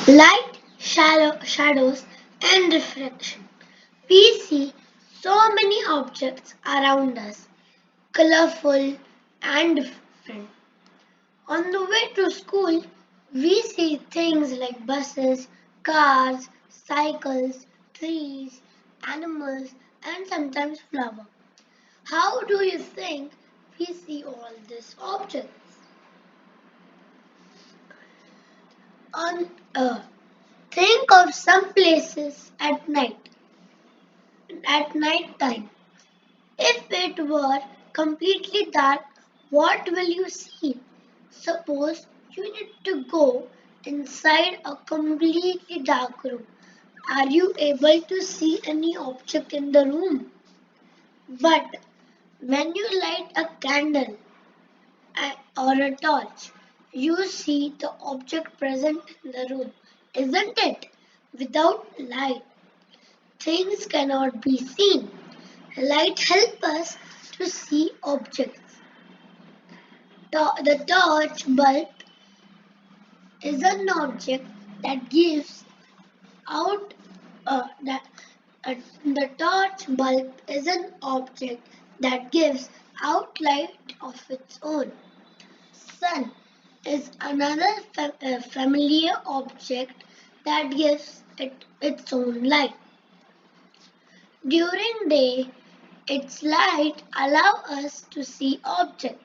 Light, shadows, and reflection. We see so many objects around us, colorful and different. On the way to school, we see things like buses, cars, cycles, trees, animals, and sometimes flowers. How do you think we see all these objects? On Earth, think of some places at night time. If it were completely dark, what will you see? Suppose you need to go inside a completely dark room. Are you able to see any object in the room? But when you light a candle or a torch, you see the object present in the room, isn't it? Without light, things cannot be seen. Light helps us to see objects. The torch bulb is an object that gives out that the torch bulb is an object that gives out light of its own. Sun is another familiar object that gives it its own light. During day, its light allow us to see objects.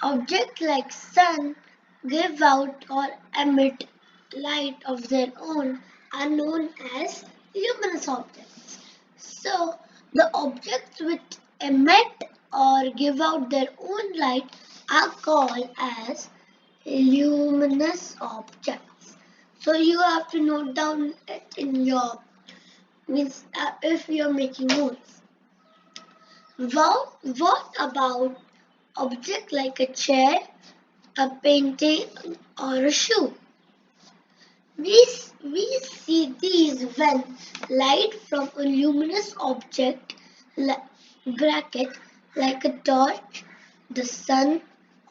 Objects like sun give out or emit light of their own are known as luminous objects. So, the objects which emit or give out their own light are called as luminous objects. So, you have to note down it in your means if you are making notes. What about object like a chair, a painting, or a shoe? We see these when light from a luminous object bracket like a torch, the sun,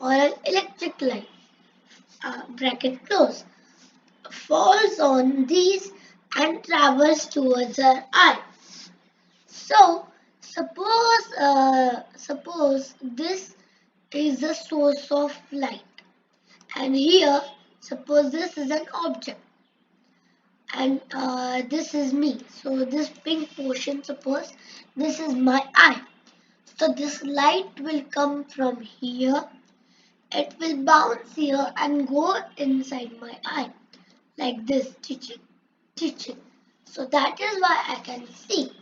or an electric light bracket close falls on these and travels towards our eye. So suppose this is the source of light, and here suppose this is an object, and this is me. So this pink portion, suppose this is my eye. So this light will come from here. It will bounce here and go inside my eye like this, teaching. So that is why I can see.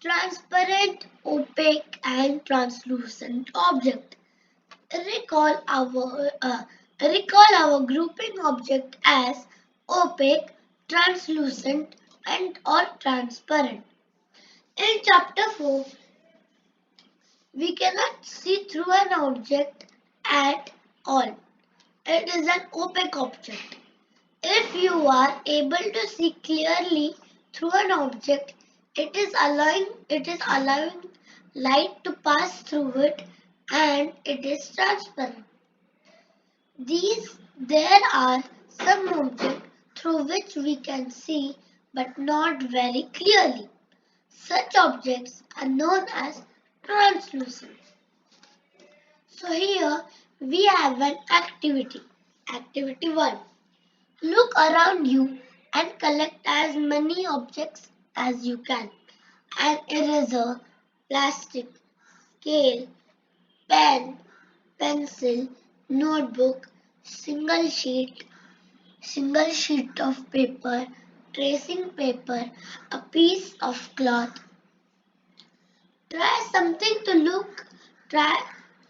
Transparent, opaque, and translucent object. Recall our grouping object as opaque, translucent, and or transparent. In chapter 4, we cannot see through an object at all. It is an opaque object. If you are able to see clearly through an object, it is allowing light to pass through it, and it is transparent. There are some objects through which we can see but not very clearly. Such objects are known as translucent. So here we have an activity. Activity 1. Look around you and collect as many objects as you can. An eraser, plastic, scale, pen, pencil, notebook, single sheet of paper, tracing paper, a piece of cloth. Try something to look. Try,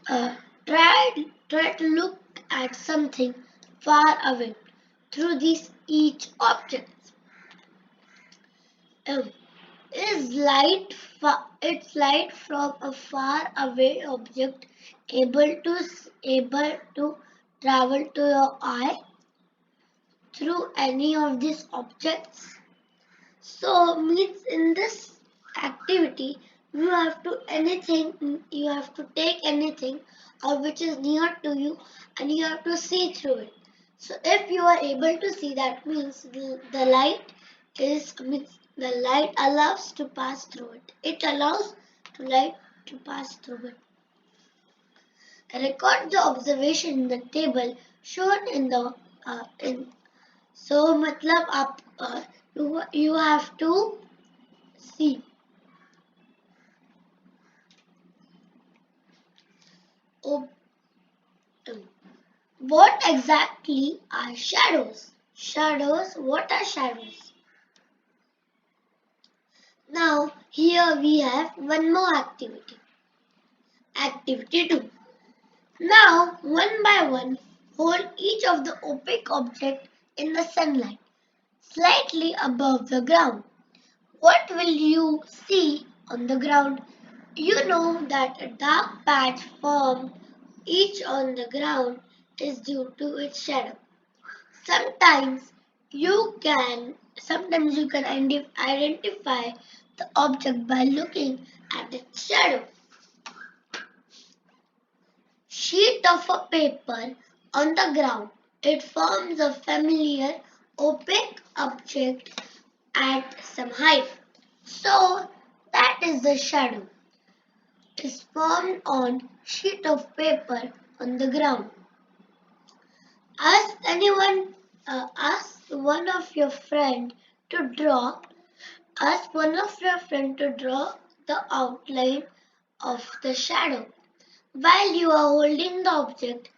uh, try to look at something far away through these each objects. Um, is its light from a far away object able to travel to your eye through any of these objects? So means in this activity you have to take anything or which is near to you, and you have to see through it. So if you are able to see, that means the light means the light allows to pass through it. It allows to light to pass through it. Record the observation in the table shown in the in. So मतलब आप you have to see. Oh, what exactly are shadows? Shadows, what are shadows? Now, here we have one more activity. Activity 2. Now, one by one, hold each of the opaque object in the sunlight, slightly above the ground. What will you see on the ground? You know that a dark patch formed each on the ground is due to its shadow. Sometimes sometimes you can identify the object by looking at its shadow. Sheet of a paper on the ground. It forms a familiar opaque object at some height. So that is the shadow. Is formed on sheet of paper on the ground. Ask one of your friend to draw. Ask one of your friend to draw the outline of the shadow. While you are holding the object,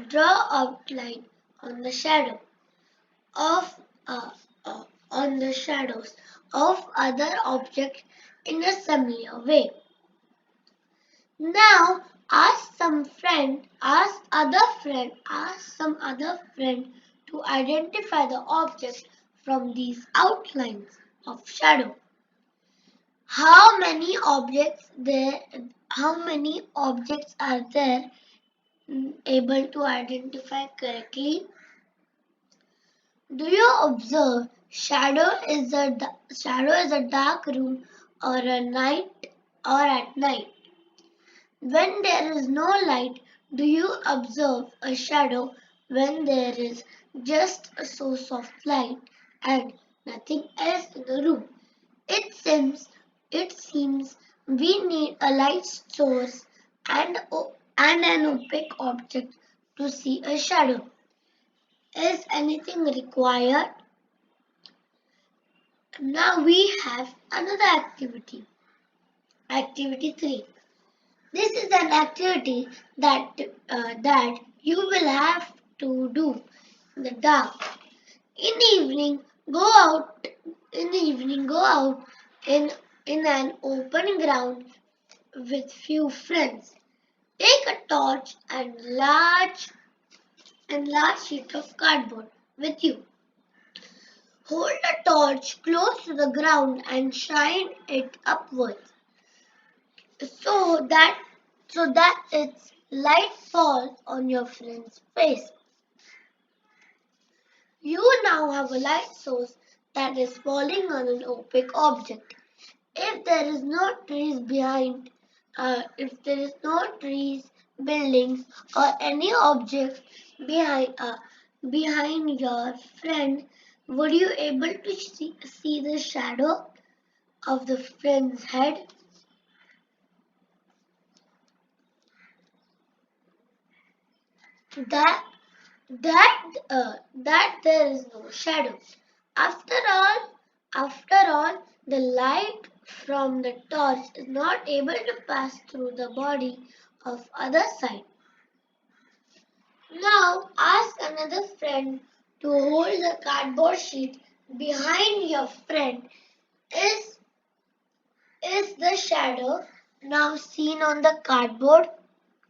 draw outline on the shadow of on the shadows of other objects in a similar way. Now ask some other friend to identify the object from these outlines of shadow. How many objects are there able to identify correctly? Do you observe shadow is a dark room or at night? When there is no light, do you observe a shadow when there is just a source of light and nothing else in the room? It seems we need a light source and an opaque object to see a shadow. Is anything required? Now we have another activity. Activity 3. This is an activity that you will have to do in the dark. In the evening, go out. In the evening, go out in an open ground with few friends. Take a torch and large sheet of cardboard with you. Hold the torch close to the ground and shine it upwards so that its light falls on your friend's face. You now have a light source that is falling on an opaque object. If there is no trees if there is no trees, buildings, or any object behind your friend, would you able to see the shadow of the friend's head? That that there is no shadow. After all, the light from the torch is not able to pass through the body of other side. Now ask another friend to hold the cardboard sheet behind your friend. Is the shadow now seen on the cardboard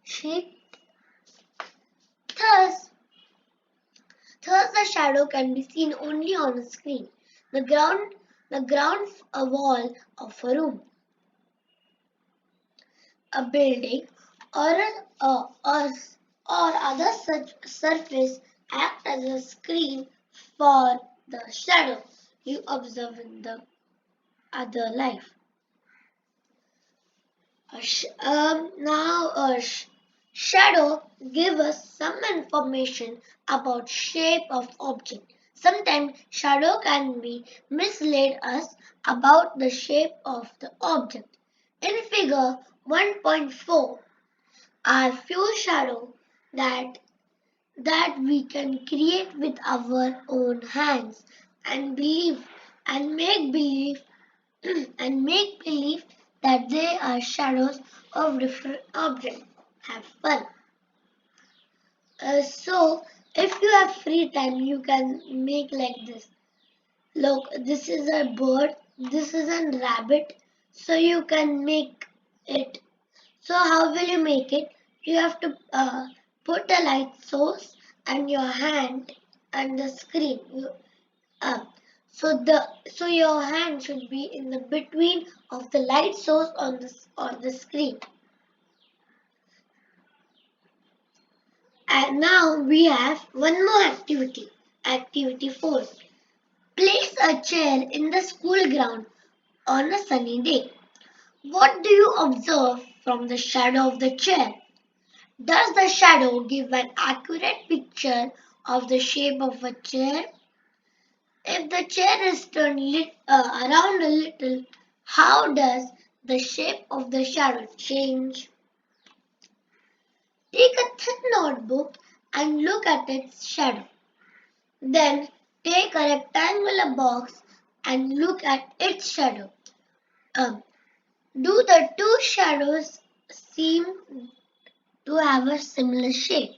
sheet? Thus, Thus, the shadow can be seen only on a screen, the ground wall of a room, a building, or other such surface act as a screen for the shadow you observe in the other life. Now, Shadow give us some information about shape of object. Sometimes shadow can be mislead us about the shape of the object. In figure 1.4 are few shadow that we can create with our own hands and believe and make believe and make believe that they are shadows of different objects. Have fun. So, if you have free time, you can make like this. Look, this is a bird, this is a rabbit, so you can make it. So, how will you make it? You have to put a light source and your hand and the screen. Uh, so your hand should be in the between of the light source on the screen. And now we have one more activity. Activity 4. Place a chair in the school ground on a sunny day. What do you observe from the shadow of the chair? Does the shadow give an accurate picture of the shape of a chair? If the chair is turned around a little, how does the shape of the shadow change? Take a thin notebook and look at its shadow. Then take a rectangular box and look at its shadow. Um, do the two shadows seem to have a similar shape?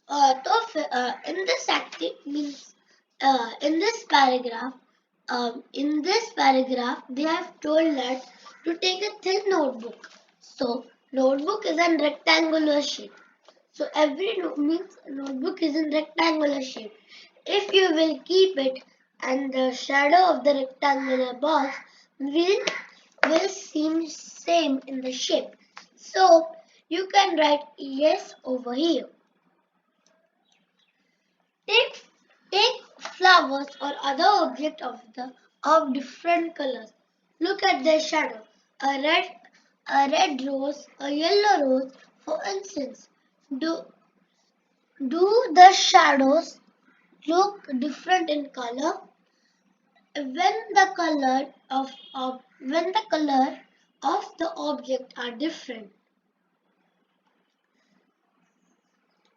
In this means in this paragraph, they have told us to take a thin notebook. So notebook is in rectangular shape. So every means notebook is in rectangular shape. If you will keep it and the shadow of the rectangular box will seem same in the shape. So you can write yes over here. Take flowers or other object of different colors. Look at their shadow. A red rose, a yellow rose, for instance. Do do the shadows look different in color? When the color of the object are different.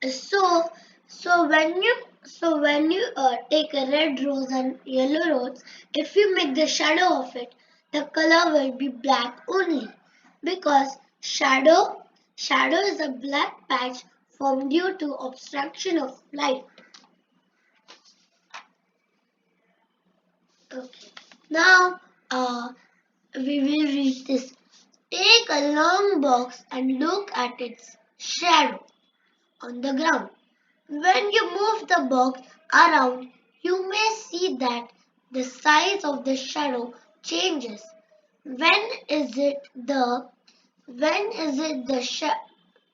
So when you take a red rose and yellow rose, if you make the shadow of it, the color will be black only because shadow is a black patch formed due to obstruction of light. Okay. Now we will read this. Take a long box and look at its shadow on the ground. When you move the box around, you may see that the size of the shadow changes. When is it the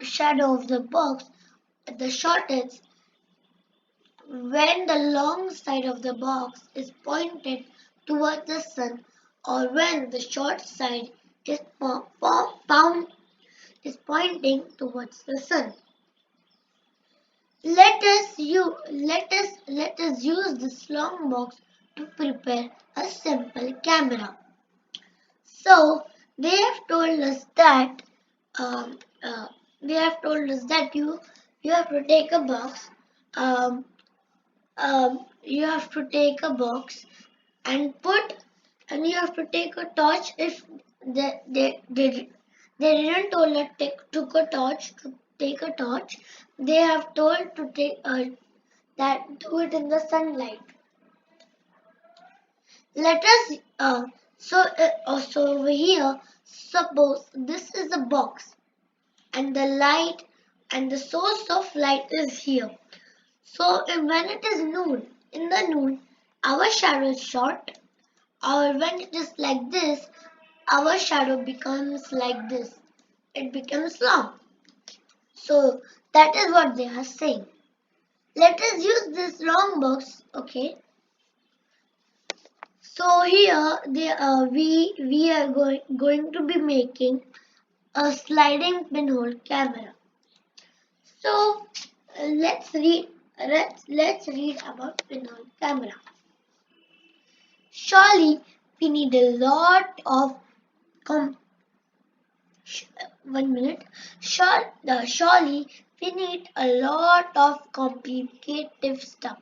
shadow of the box the shortest? When the long side of the box is pointed towards the sun, or when the short side is pointing towards the sun. Let us use this long box to prepare a simple camera. So they have told us that um, uh, you have to take a box. Um, you have to take a box and you have to take a torch. If they didn't told us took a torch to take a torch, they have told to take that do it in the sunlight. Let us so over here, suppose this is a box and the light and the source of light is here. So when it is noon, in the noon, our shadow is short, or when it is like this, our shadow becomes like this. It becomes long. So that is what they are saying. Let us use this long box, okay? So here we are going to be making a sliding pinhole camera. So let's read about pinhole camera. Surely we need a lot of com- 1 minute. Surely we need a lot of complicated stuff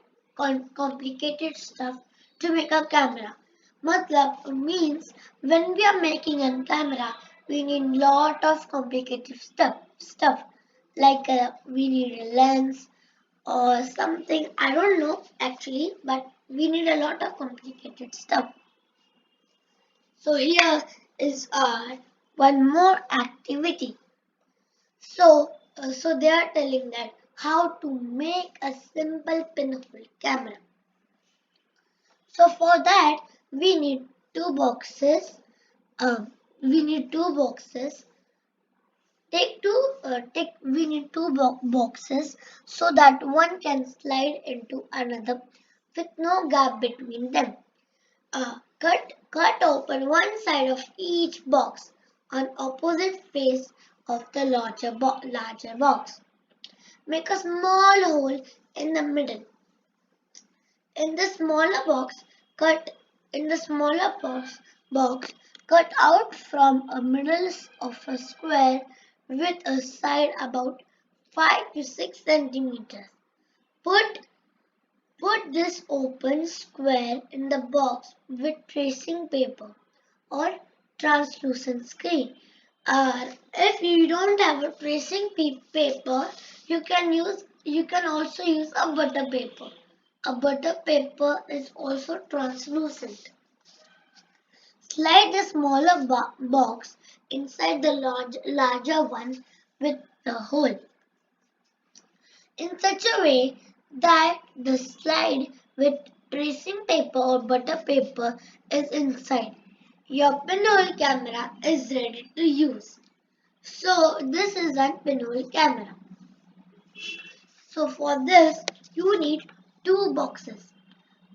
to make a camera. Matlab means when we are making a camera, we need lot of complicated stuff like we need a lens or something. I don't know actually, but we need a lot of complicated stuff. So here is one more activity. So they are telling that how to make a simple pinhole camera. So for that we need two boxes. We need two boxes. We need two boxes so that one can slide into another with no gap between them. Cut open one side of each box on opposite face of the larger box. Make a small hole in the middle. In the smaller box, cut in the smaller box, cut out from a middle of a square with a side about 5 to 6 centimeters. Put Put this open square in the box with tracing paper or translucent screen. If you don't have a tracing paper, you can also use a butter paper. A butter paper is also translucent. Slide the smaller box inside the larger one with the hole in such a way that the slide with tracing paper or butter paper is inside. Your pinhole camera is ready to use. So this is a pinhole camera. So for this you need two boxes.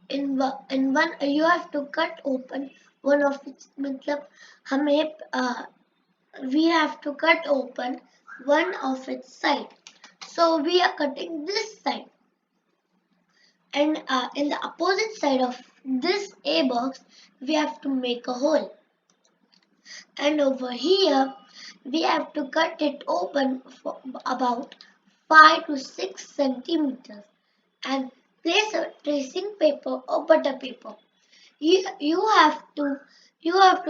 In one you have to cut open one of its मतलब we have to cut open one of its side. So we are cutting this side. And in the opposite side of this A box, we have to make a hole. And over here, we have to cut it open for about 5 to 6 centimeters and place a tracing paper or butter paper. You have to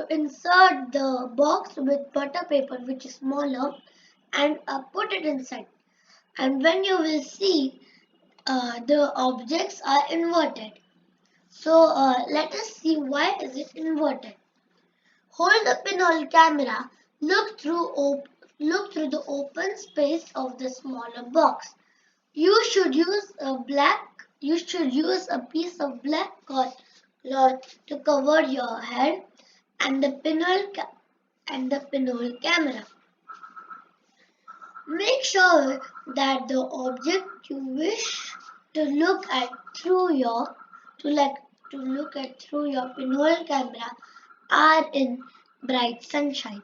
insert the box with butter paper which is smaller and put it inside. And when you will see the objects are inverted. So let us see why is it inverted. Hold the pinhole camera, look through the open space of the smaller box. You should use a piece of black cloth to cover your head and the pinhole camera. Make sure that the object you wish to look at through your pinhole camera are in bright sunshine.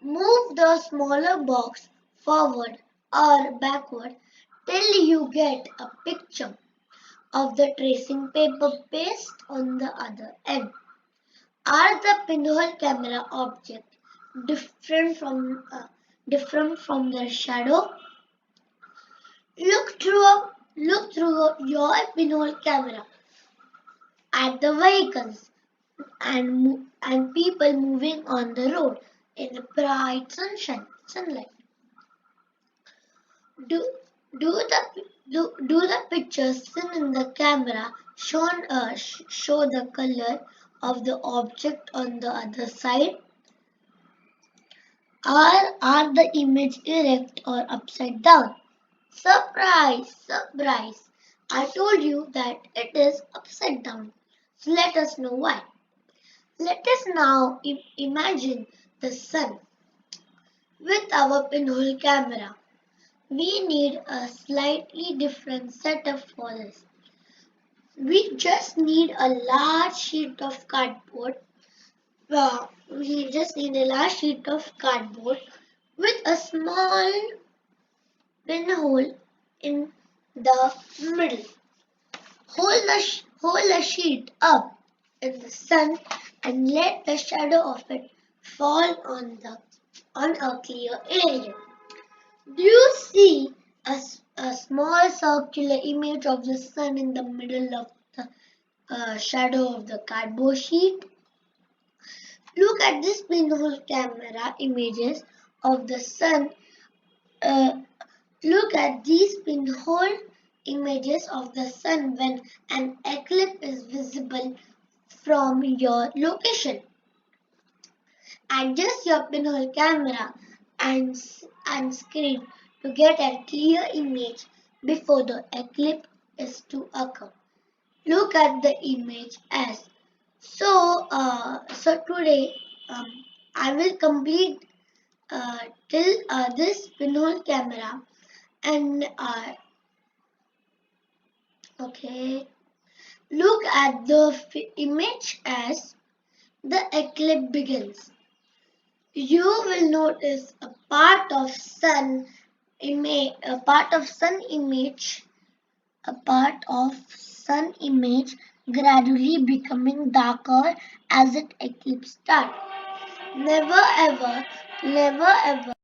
Move the smaller box forward or backward till you get a picture of the tracing paper paste on the other end. Are the pinhole camera object different from their shadow? Look through your pinhole camera at the vehicles and people moving on the road in bright sunlight. Do the pictures seen in the camera show the color of the object on the other side? Are the image erect or upside down? Surprise! I told you that it is upside down. So let us know why. Let us now imagine the sun. With our pinhole camera, we need a slightly different setup for this. We just need a large sheet of cardboard we just need a large sheet of cardboard with a small pinhole in the middle. Hold the sheet up in the sun and let the shadow of it fall on a clear area. Do you see a small circular image of the sun in the middle of the shadow of the cardboard sheet? Look at this pinhole camera images of the sun. Uh, Look at these pinhole images of the sun when an eclipse is visible from your location. Adjust your pinhole camera and screen to get a clear image before the eclipse is to occur. Look at the image as so today I will complete till this pinhole camera and okay. Look at the image as the eclipse begins. You will notice a part of sun image gradually becoming darker as it eclipse starts. Never ever, never ever